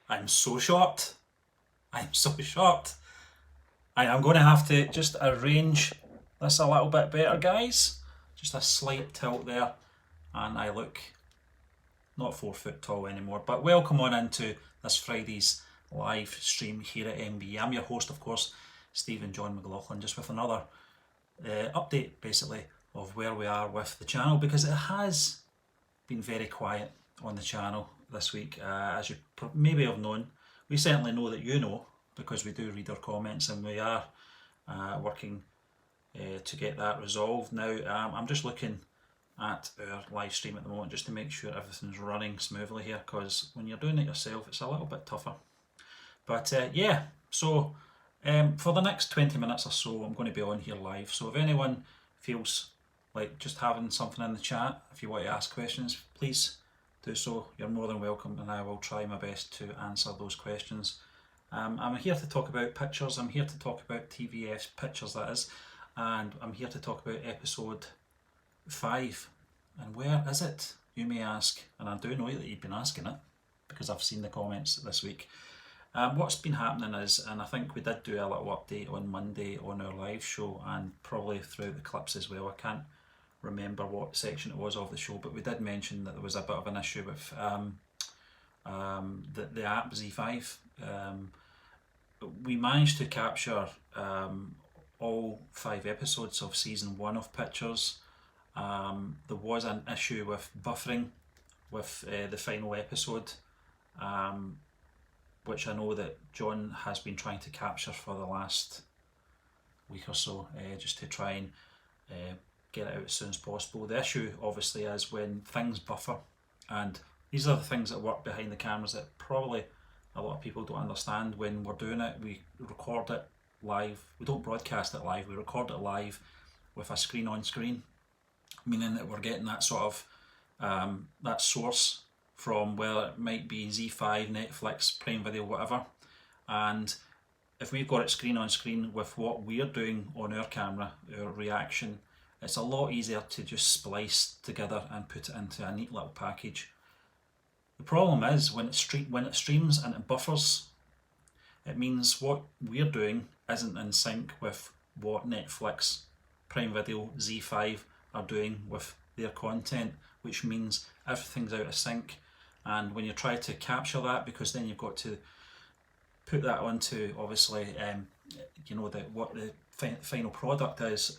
I'm so shocked. I'm so shocked. I'm going to have to just arrange this a little bit better, guys. Just a slight tilt there, and I look not 4 foot tall anymore. But welcome on into this Friday's live stream here at MBE. I'm your host, of course, Stephen John McLaughlin, just with another update basically of where we are with the channel because it has been very quiet on the channel this week. As you maybe have known, we certainly know that you know because we do read our comments and we are working to get that resolved. Now, I'm just looking at our live stream at the moment just to make sure everything's running smoothly here because when you're doing it yourself, it's a little bit tougher. But yeah, so for the next 20 minutes or so, I'm going to be on here live. So if anyone feels like just having something in the chat, if you want to ask questions, please do so. You're more than welcome, and I will try my best to answer those questions. I'm here to talk about pictures. I'm here to talk about TVF pictures, that is, and I'm here to talk about episode 5. And where is it, you may ask? And I do know that you've been asking it because I've seen the comments this week. What's been happening is, and I think we did do a little update on Monday on our live show and probably throughout the clips as well. I can't remember what section it was of the show, but we did mention that there was a bit of an issue with the app Z5. We managed to capture all 5 episodes of season 1 of Pictures. There was an issue with buffering with the final episode, which I know that John has been trying to capture for the last week or so, just to try and get it out as soon as possible. The issue obviously is when things buffer, and these are the things that work behind the cameras that probably a lot of people don't understand. When we're doing it, we record it live. We don't broadcast it live, we record it live with a screen on screen, meaning that we're getting that sort of that source from where it might be Z5, Netflix, Prime Video, whatever. And if we've got it screen on screen with what we're doing on our camera, our reaction, it's a lot easier to just splice together and put it into a neat little package. The problem is when it streams and it buffers, it means what we're doing isn't in sync with what Netflix, Prime Video, Z5 are doing with their content, which means everything's out of sync. And when you try to capture that, because then you've got to put that onto obviously what the final product is,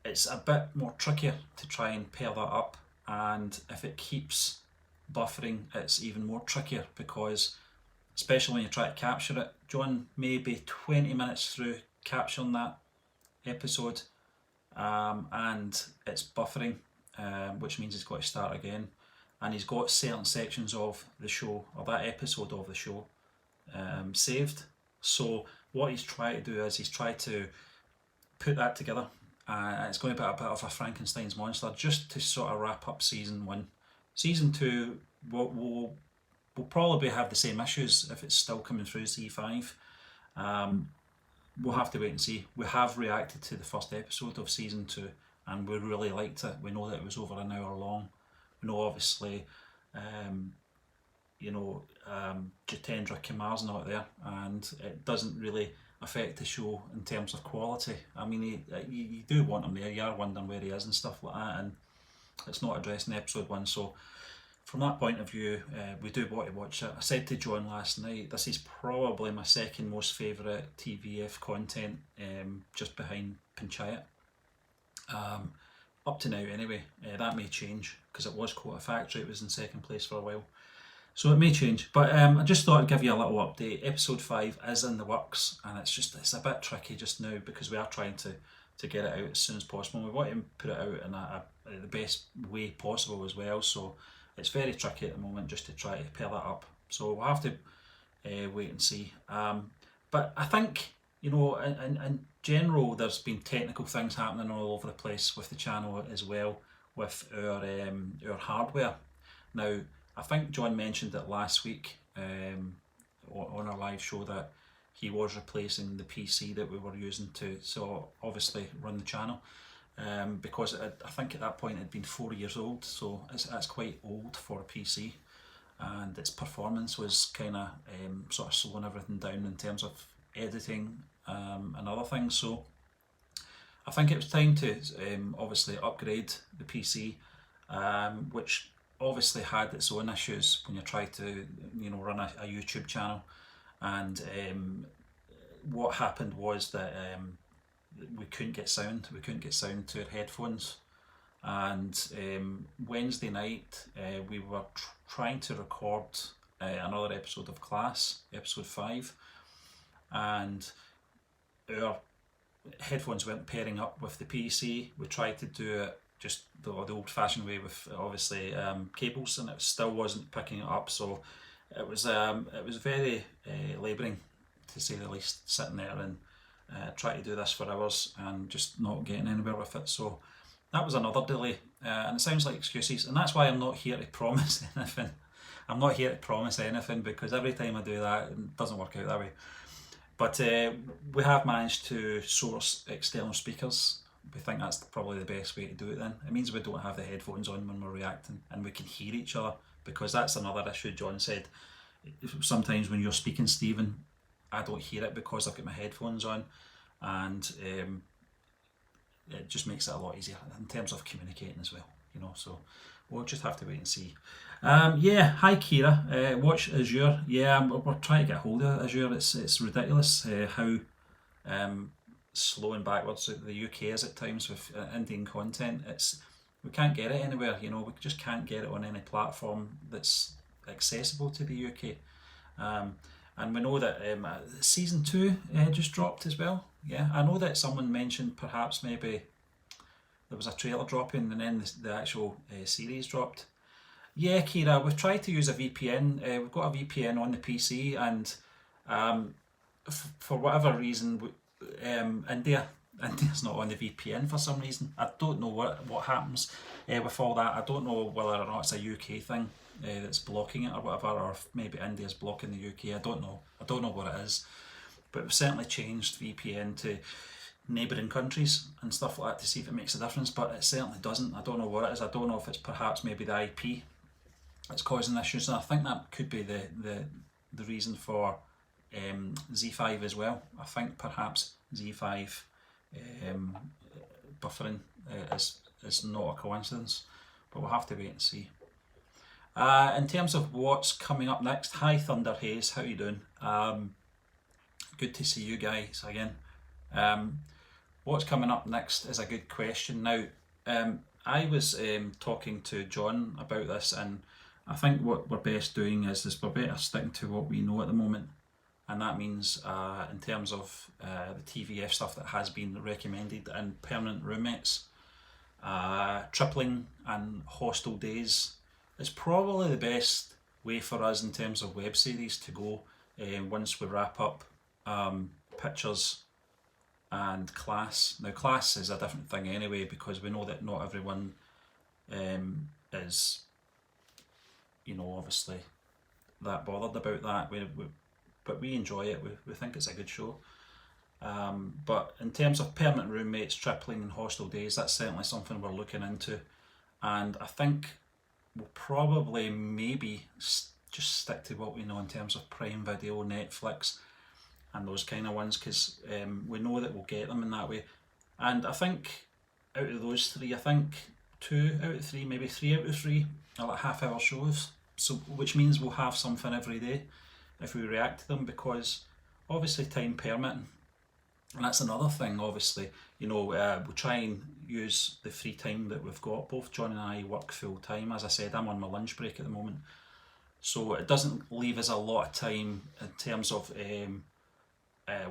it's a bit more trickier to try and pair that up. And if it keeps buffering, it's even more trickier because especially when you try to capture it, John may be 20 minutes through capturing that episode, and it's buffering, which means he's got to start again, and he's got certain sections of the show or that episode of the show saved. So what he's trying to do is he's tried to put that together, and it's going to be a bit of a Frankenstein's monster just to sort of wrap up season 1. Season 2 will probably have the same issues if it's still coming through Z5. We'll have to wait and see. We have reacted to the first episode of season 2 and we really liked it. We know that it was over an hour long. We know obviously Jitendra Kumar's not there, and it doesn't really affect the show in terms of quality. I mean, you do want him there, you are wondering where he is and stuff like that, and it's not addressed in episode 1. So from that point of view, we do want to watch it. I said to John last night, this is probably my second most favourite TVF content, just behind Panchayat. Up to now anyway. That may change because it was Quota Factory, it was in second place for a while, so it may change. But I just thought I'd give you a little update. Episode 5 is in the works, and it's a bit tricky just now because we are trying to get it out as soon as possible. We want to put it out in the best way possible as well, so it's very tricky at the moment just to try to pair that up. So we'll have to wait and see. But I think, in general, there's been technical things happening all over the place with the channel as well, with our hardware. Now, I think John mentioned it last week on our live show that he was replacing the PC that we were using to obviously run the channel, because I think at that point it had been 4 years old, so that's quite old for a PC. and its performance was kind of sort of slowing everything down in terms of editing and other things. So I think it was time to obviously upgrade the PC, which obviously had its own issues when you try to run a YouTube channel. And what happened was that we couldn't get sound. We couldn't get sound to our headphones. And Wednesday night we were trying to record another episode of Class, episode 5, and our headphones weren't pairing up with the PC. We tried to do it just the old-fashioned way with obviously cables, and it still wasn't picking it up. So it was very labouring, to say the least, sitting there and trying to do this for hours and just not getting anywhere with it. So that was another delay, and it sounds like excuses, and that's why I'm not here to promise anything. I'm not here to promise anything, because every time I do that, it doesn't work out that way. But we have managed to source external speakers. We think that's probably the best way to do it then. It means we don't have the headphones on when we're reacting, and we can hear each other, because that's another issue. John said, sometimes when you're speaking, Stephen, I don't hear it because I've got my headphones on, and it just makes it a lot easier in terms of communicating as well, so we'll just have to wait and see. Yeah, hi Kira, watch Azure. Yeah, we're trying to get hold of Azure. It's ridiculous how slow and backwards the UK is at times with Indian content. We can't get it anywhere, we just can't get it on any platform that's accessible to the UK. And we know that season 2 just dropped as well. Yeah, I know that someone mentioned perhaps maybe there was a trailer dropping and then the actual series dropped. Yeah, Kira, we've tried to use a VPN. We've got a VPN on the PC, and for whatever reason, India's not on the VPN for some reason. I don't know what happens with all that. I don't know whether or not it's a UK thing that's blocking it or whatever, or if maybe India's blocking the UK. I don't know what it is. But we've certainly changed VPN to neighbouring countries and stuff like that to see if it makes a difference, but it certainly doesn't. I don't know what it is. I don't know if it's perhaps maybe the IP that's causing issues, and I think that could be the reason for Z5 as well. I think perhaps Z5 buffering is not a coincidence, but we'll have to wait and see. In terms of what's coming up next, hi Thunder Haze, how you doing? Good to see you guys again. What's coming up next is a good question. Now, I was talking to John about this, and I think what we're best doing is we're better sticking to what we know at the moment, and that means in terms of the TVF stuff that has been recommended, and permanent roommates, tripling and hostel days is probably the best way for us in terms of web series to go once we wrap up Pictures and Class. Now Class is a different thing anyway, because we know that not everyone is obviously that bothered about that. But we enjoy it. We think it's a good show. But in terms of permanent roommates, tripling and hostel days, that's certainly something we're looking into, and I think we'll probably maybe just stick to what we know in terms of Prime Video, Netflix and those kind of ones, because we know that we'll get them in that way. And I think out of those three, I think 2 out of 3, maybe 3 out of 3 are like half-hour shows, so which means we'll have something every day if we react to them, because obviously time permitting. And that's another thing, obviously, we'll try and use the free time that we've got. Both John and I work full time. As I said, I'm on my lunch break at the moment, so it doesn't leave us a lot of time in terms of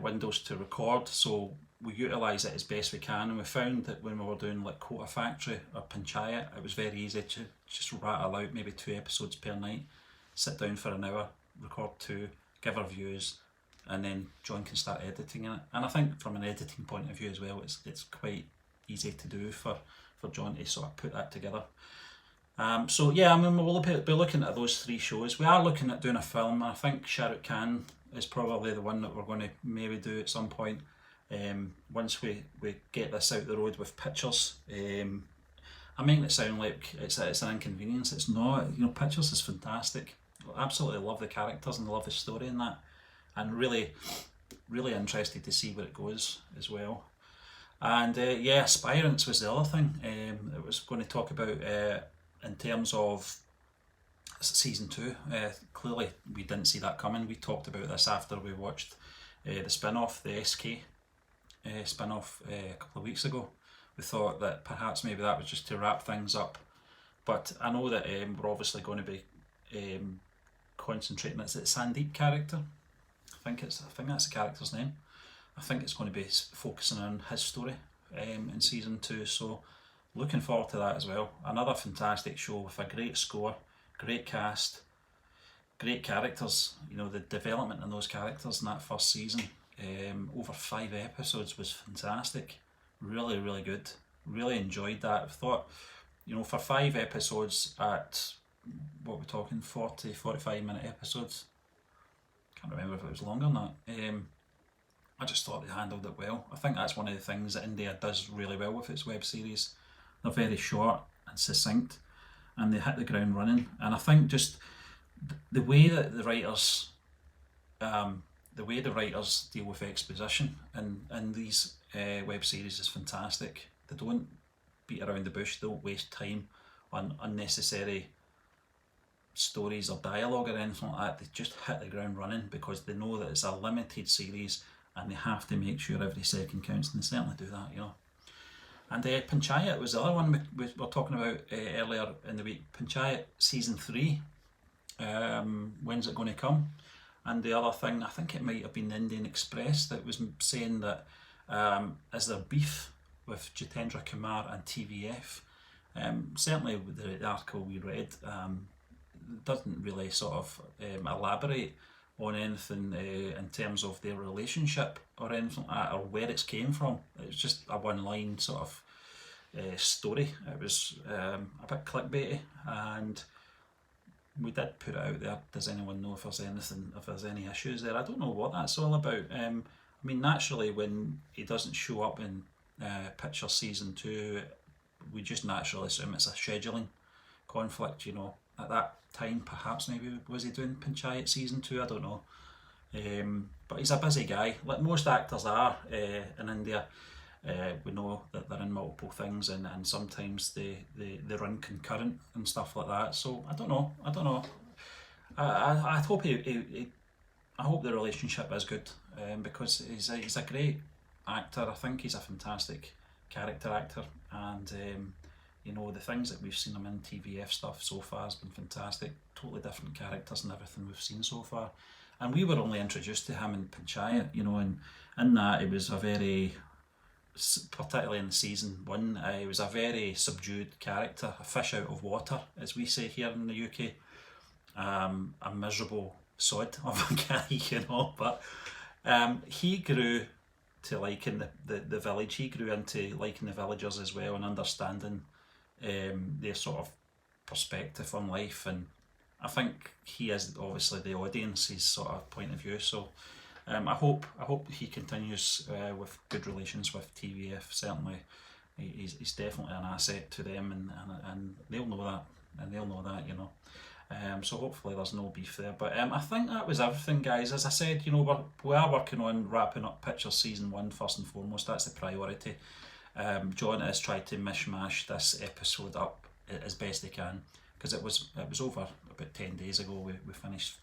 windows to record, so we utilise it as best we can. And we found that when we were doing like Quota Factory or Panchayat, it was very easy to just rattle out maybe 2 episodes per night, sit down for an hour, record 2, give our views, and then John can start editing it. And I think from an editing point of view as well, it's quite easy to do for John to sort of put that together. So yeah, I mean, we'll be looking at those 3 shows. We are looking at doing a film. I think Shah Rukh Khan is probably the one that we're going to maybe do at some point. Once we get this out the road with Pictures. I make it sound like it's an inconvenience. It's not. Pictures is fantastic. absolutely love the characters and love the story in that, and really, really interested to see where it goes as well. And yeah, Aspirants was the other thing. It was going to talk about in terms of season two. Clearly, we didn't see that coming. We talked about this after we watched the spin off, the SK spin off a couple of weeks ago. We thought that perhaps maybe that was just to wrap things up. But I know that we're obviously going to be concentrating. It's the Sandeep character. I think that's the character's name. I think it's going to be focusing on his story in season two. So looking forward to that as well. Another fantastic show with a great score, great cast, great characters. You know, the development in those characters in that first season, over 5 episodes, was fantastic. Really, really good. Really enjoyed that. I thought, you know, for 5 episodes at what we're talking, 45 minute episodes. Can't remember if it was longer than that. I just thought they handled it well. I think that's one of the things that India does really well with its web series. They're very short and succinct, and they hit the ground running. And I think just the way that the writers, deal with exposition in these web series is fantastic. They don't beat around the bush. They don't waste time on unnecessary stories or dialogue or anything like that. They just hit the ground running because they know that it's a limited series and they have to make sure every second counts, and they certainly do that, you know. And Panchayat was the other one we were talking about earlier in the week. Panchayat season 3. When's it going to come? And the other thing, I think it might have been the Indian Express that was saying that is there beef with Jitendra Kumar and TVF? Certainly with the article we read, doesn't really sort of elaborate on anything in terms of their relationship or anything like that, or where it's came from. It's just a one-line sort of story. It was a bit clickbaity, and we did put it out there. Does anyone know if there's any issues there? I don't know what that's all about. I mean, naturally, when he doesn't show up in Picture season 2, we just naturally assume it's a scheduling conflict, you know. At that time, perhaps maybe was he doing Panchayat season 2? I don't know. But he's a busy guy, like most actors are in India. We know that they're in multiple things, and sometimes they run concurrent and stuff like that. So I don't know. I hope I hope the relationship is good, because he's a great actor. I think he's a fantastic character actor, and you know, the things that we've seen him in TVF stuff so far has been fantastic. Totally different characters and everything we've seen so far. And we were only introduced to him in Panchayat, you know, and in that it was a very, particularly in season 1, it was a very subdued character, a fish out of water, as we say here in the UK. A miserable sod of a guy, you know, but he grew to liking the village. He grew into liking the villagers as well, and understanding their sort of perspective on life, and I think he is obviously the audience's sort of point of view. So I hope he continues with good relations with TVF. Certainly, he's definitely an asset to them, and they'll know that, you know. So hopefully there's no beef there. But I think that was everything, guys. As I said, you know, we are working on wrapping up Picture season 1 first and foremost. That's the priority. John has tried to mishmash this episode up as best he can, because it was over about 10 days ago. We finished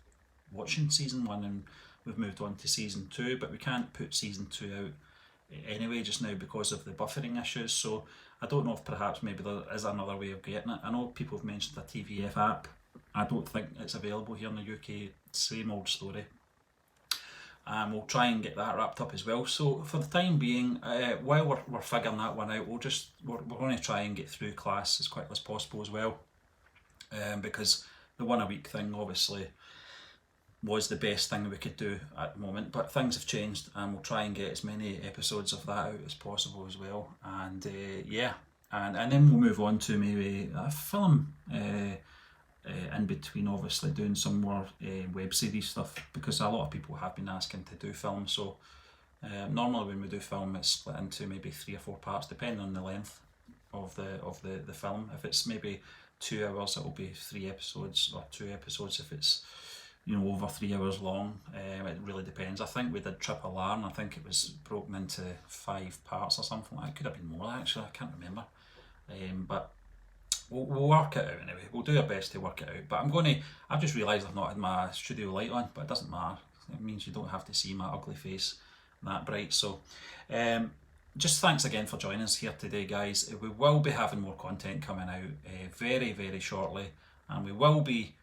watching season 1 and we've moved on to season 2, but we can't put season 2 out anyway just now because of the buffering issues. So I don't know if perhaps maybe there is another way of getting it. I know people have mentioned a TVF app. I don't think it's available here in the UK. Same old story. We'll try and get that wrapped up as well. So for the time being, while we're figuring that one out, we're going to try and get through class as quickly as possible as well, because the 1 a week thing obviously was the best thing we could do at the moment, but things have changed, and we'll try and get as many episodes of that out as possible as well. And yeah, and then we'll move on to maybe a film in between, obviously doing some more web series stuff, because a lot of people have been asking to do film. So normally when we do film, it's split into maybe 3 or 4 parts depending on the length of the film. If it's maybe 2 hours, it'll be 3 episodes, or 2 episodes if it's, you know, over 3 hours long. It really depends. I think we did Triple R, and I think it was broken into 5 parts or something like that. It could have been more actually, I can't remember. But we'll work it out anyway. We'll do our best to work it out. But I've just realised I've not had my studio light on, but it doesn't matter. It means you don't have to see my ugly face that bright. So just thanks again for joining us here today, guys. We will be having more content coming out very, very shortly, and we will be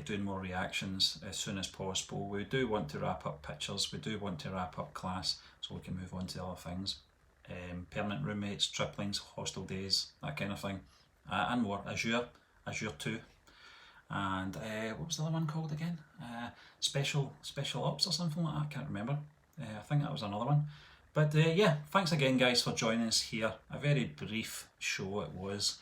doing more reactions as soon as possible. We do want to wrap up pictures, we do want to wrap up class so we can move on to other things. Permanent roommates, triplings, hostel days, that kind of thing, and more. Azure 2, and what was the other one called again? Special Ops or something like that, I can't remember. I think that was another one. But yeah, thanks again guys for joining us here. A very brief show it was,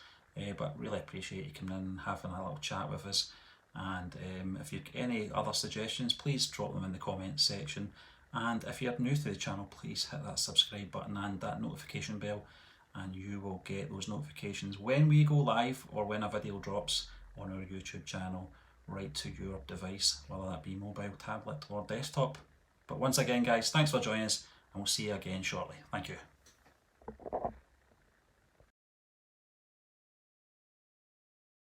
but really appreciate you coming in and having a little chat with us. And if you've got any other suggestions, please drop them in the comments section. And if you're new to the channel, please hit that subscribe button and that notification bell, and you will get those notifications when we go live or when a video drops on our YouTube channel right to your device, whether that be mobile, tablet or desktop. But once again guys, thanks for joining us, and we'll see you again shortly. Thank you.